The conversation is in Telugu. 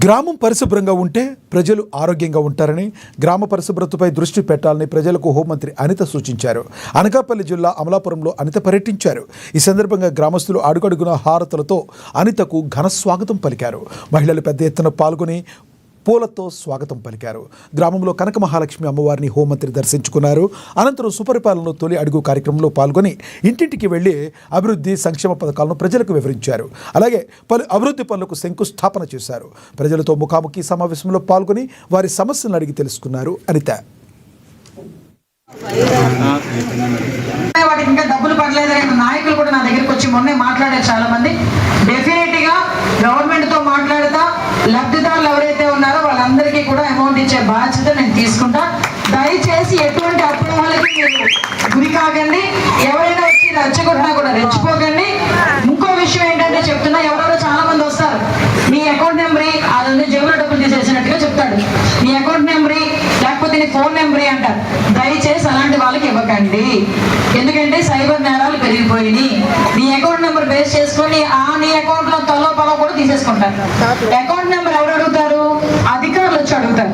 గ్రామం పరిశుభ్రంగా ఉంటే ప్రజలు ఆరోగ్యంగా ఉంటారని, గ్రామ పరిశుభ్రతపై దృష్టి పెట్టాలని ప్రజలకు హోంమంత్రి అనిత సూచించారు. అనకాపల్లి జిల్లా అమలాపురంలో అనిత పర్యటించారు. ఈ సందర్భంగా గ్రామస్తులు అడుగడుగున హారతులతో అనితకు ఘన స్వాగతం పలికారు. మహిళలు పెద్ద ఎత్తున పాల్గొని పూలతో స్వాగతం పలికారు. గ్రామంలో కనక మహాలక్ష్మి అమ్మవారిని హోంమంత్రి దర్శించుకున్నారు. అనంతరం సుపరిపాలన తొలి అడుగు కార్యక్రమంలో పాల్గొని ఇంటింటికి వెళ్లి అభివృద్ధి సంక్షేమ పథకాలను ప్రజలకు వివరించారు. అలాగే పలు అభివృద్ధి పనులకు శంకుస్థాపన చేశారు. ప్రజలతో ముఖాముఖి సమావేశంలో పాల్గొని వారి సమస్యలను అడిగి తెలుసుకున్నారు అనిత. వాటికి ఇంకా డబ్బులు పడలేదు. నాయకులు కూడా నా దగ్గరికి వచ్చి మొన్నే మాట్లాడారు చాలా మంది. డెఫినెట్ గా గవర్నమెంట్ తో మాట్లాడతా లబ్ధిదారులు ఎవరైతే ఉన్నారో వాళ్ళందరికీ కూడా అమౌంట్ ఇచ్చే బాధ్యత నేను తీసుకుంటా. దయచేసి ఎటువంటి అపోహలకి మీరు గురి కాకండి. ఎవరైనా వచ్చి రెచ్చగొట్టినా కూడా రెచ్చిపోకండి. ఇంకో విషయం ఏంటంటే చెప్తున్నా, ఎవరెవరో చాలా మంది వస్తారు, మీ అకౌంట్ నెంబర్ అదే జేబులో డబ్బులు తీసేసినట్టుగా చెప్తాడు, మీ అకౌంట్ నెంబర్ లేకపోతే నీ ఫోన్ నెంబర్ అంటారు. దయచేసి అలాంటి వాళ్ళకి ఇవ్వకండి. ఎందుకంటే సైబర్ నేరాలు పెరిగిపోయినాయి. నీ అకౌంట్ నెంబర్ బేస్ చేసుకొని నీ అకౌంట్ లో తలో పొలం కూడా తీసేసుకుంటారు. అకౌంట్ నెంబర్ ఎవరు అడుగుతారు? అధికారులు వచ్చి అడుగుతారు.